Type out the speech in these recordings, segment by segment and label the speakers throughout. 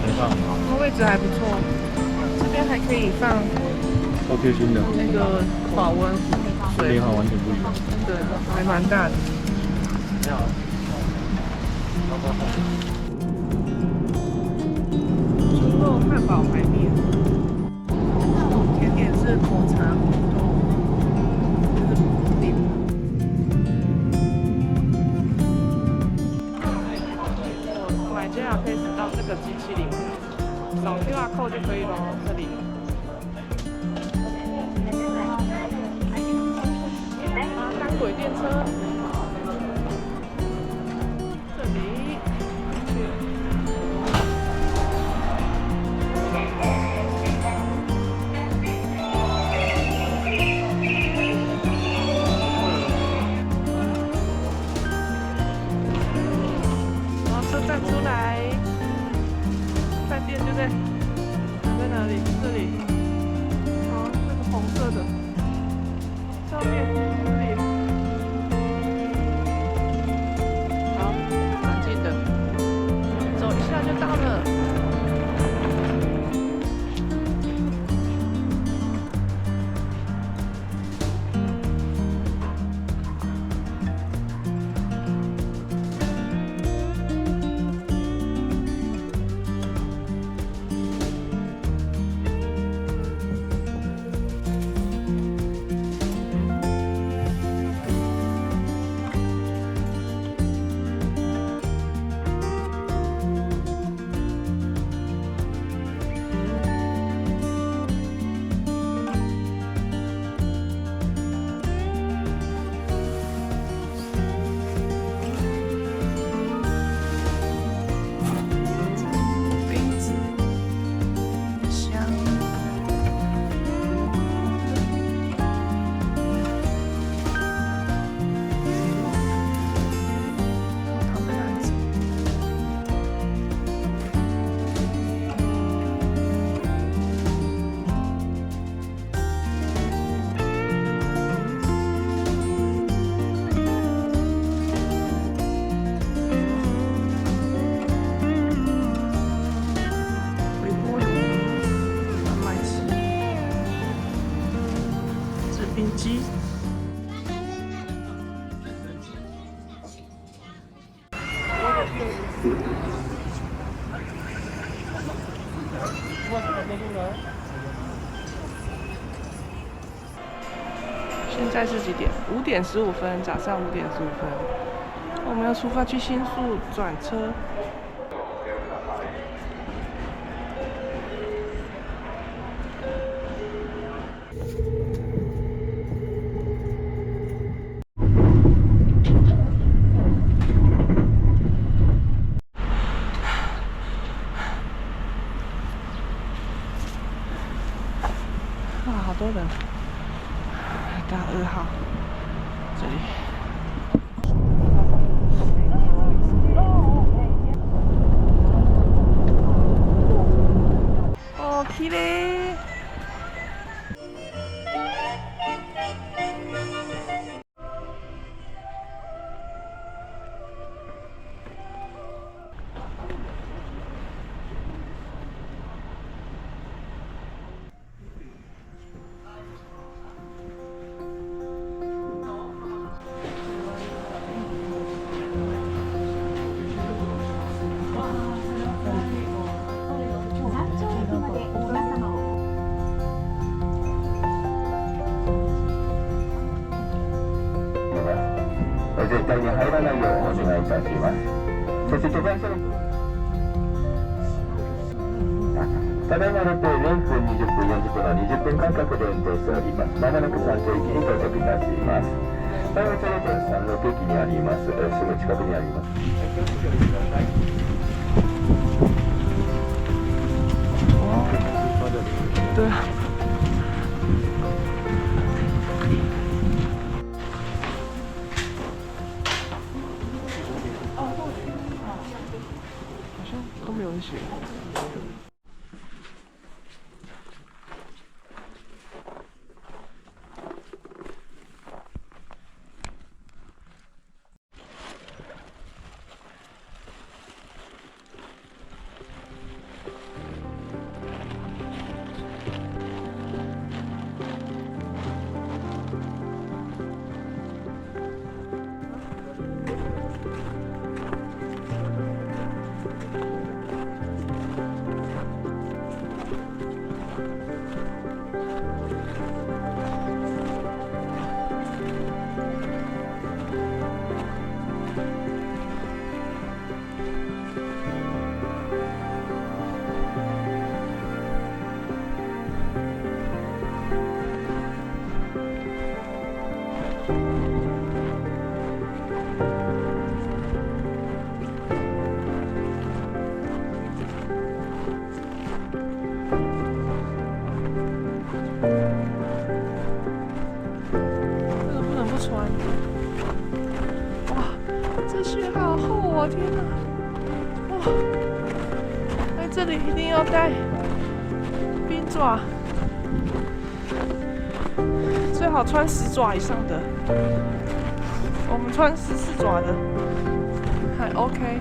Speaker 1: 很好，
Speaker 2: 那位置还不错，这边还可以放
Speaker 1: 超贴心的。
Speaker 2: 那个保温水，
Speaker 1: 连号完全不一样。
Speaker 2: 对，还蛮大的。猪肉汉堡排面，甜点是抹茶红豆，这是布丁。我买 JR Pass 到这个机器里面，扫 QR code 就可以咯，这里。单轨电车，这里。然后车站出来，饭店就在哪里？这里。好，这个红色的上面这里。好，蛮近的，走一下就到了。冰机。现在是几点？5点15分，早上5点15分。我们要出发去新宿转车。哇，好多人！到2号这里。哦，綺麗。
Speaker 3: 絶対に入らないようお願いいたします。そして登山者のただいまの停0分、20分、40分の20分間隔で運転しております。まもなく山頂駅に到着いたします。それぞれ山麓駅にあります。すぐ近くにあります。気をつけてください。
Speaker 2: 对啊。好像都没有人写。这里一定要带冰爪，最好穿10爪以上的。我们穿14爪的，还 OK。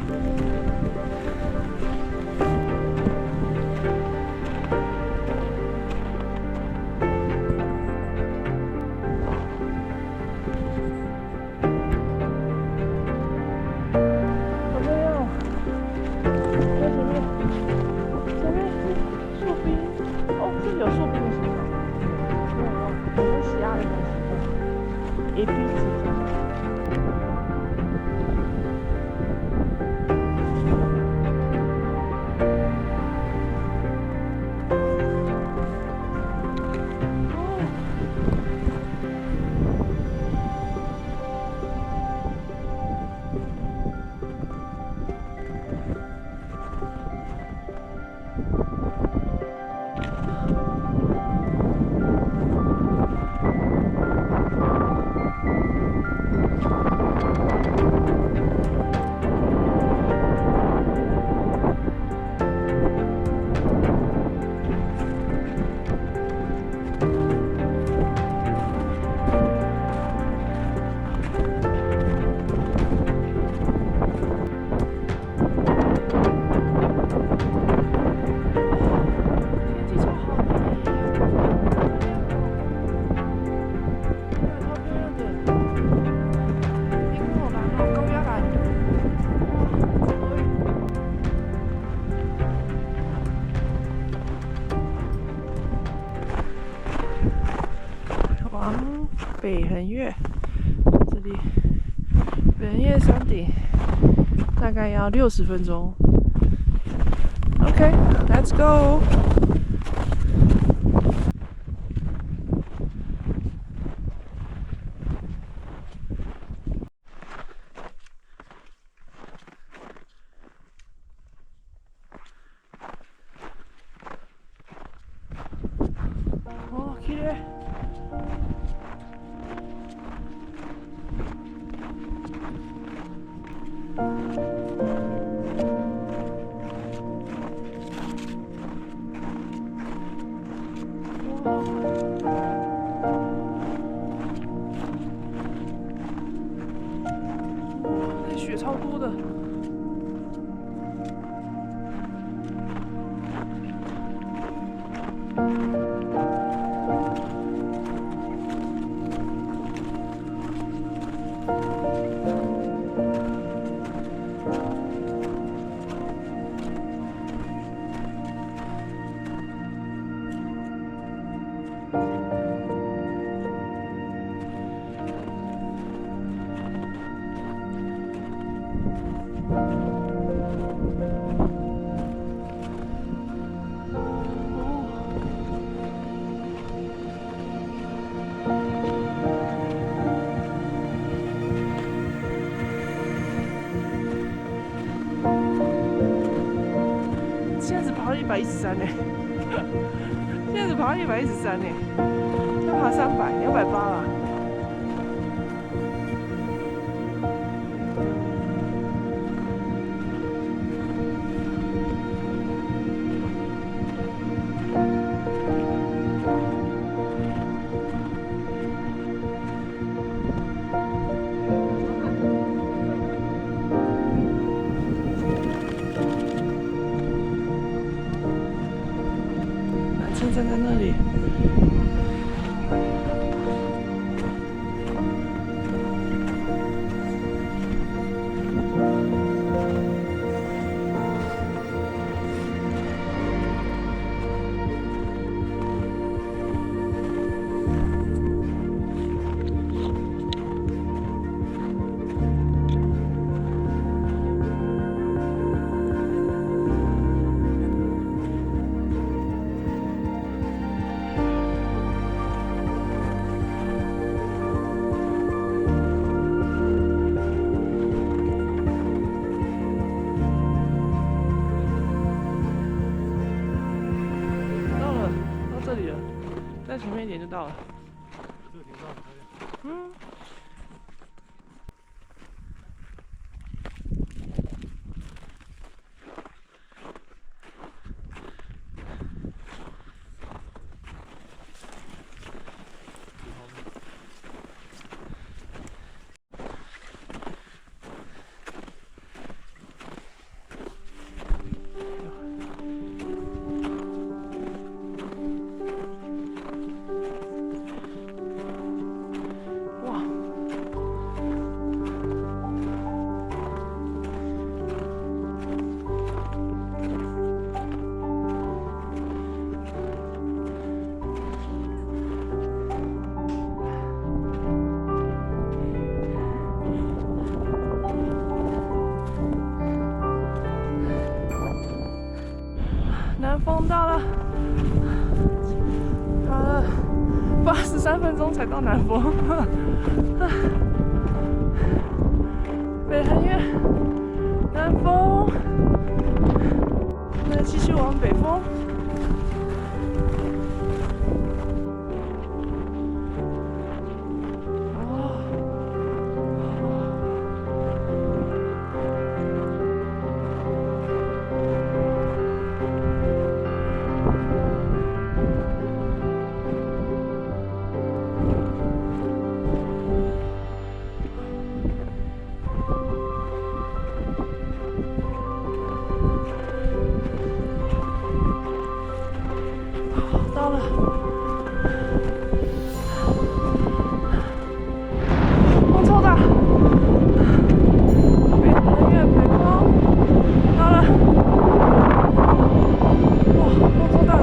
Speaker 2: 北横越，这里北横越山顶大概要60分钟。OK，let's go。哦，綺麗。那雪超多的。现在只爬了113呢，现在只爬了113呢，要爬300、280啦。站在那里，这里了，再前面一点就到了。
Speaker 1: 这个挺大的，
Speaker 2: 嗯。南峰到了，好了，83分钟才到南峰。北横越南峰，那继续往北峰。到了，风超大，北横越北峰到了，哇，风超大的。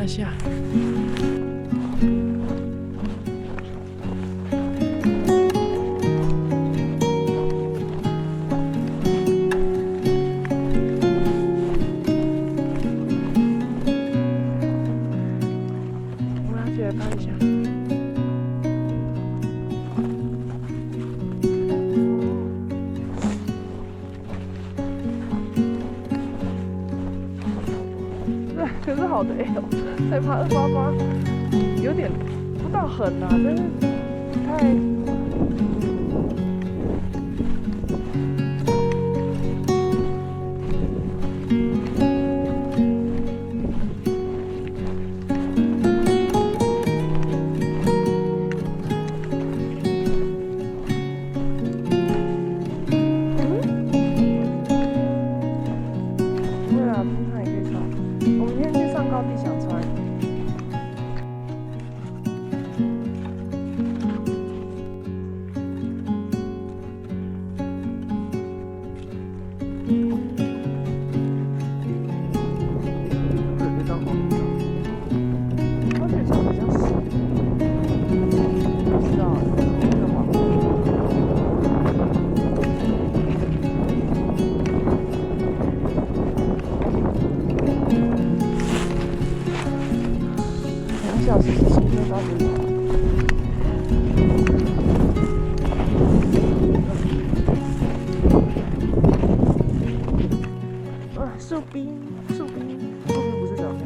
Speaker 2: 下。我要起来拍一下。可是好累哦，才爬288，有点不到很啊，但是太。2小时17分到这里。树冰不是小冰。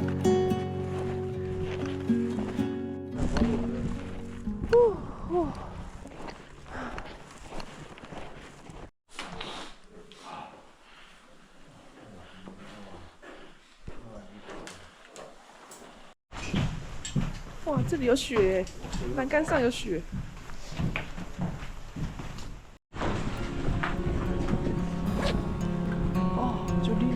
Speaker 2: 哇，这里有雪，栏杆上有雪。哦，就厉害。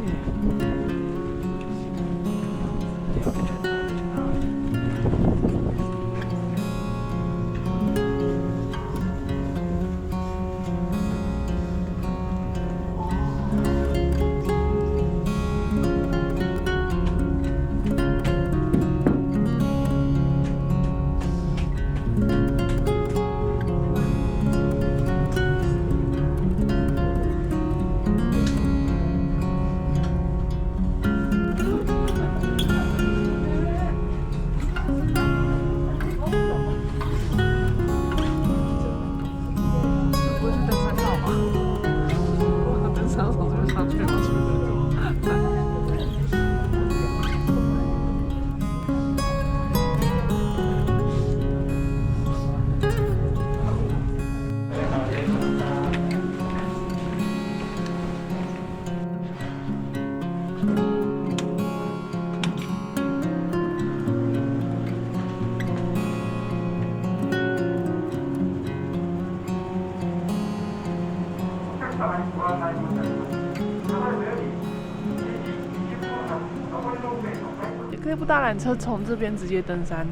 Speaker 2: 这部大缆车从这边直接登山，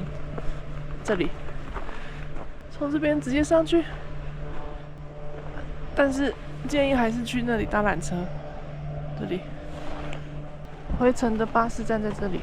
Speaker 2: 这里，从这边直接上去。但是建议还是去那里搭缆车，这里，回程的巴士站在这里。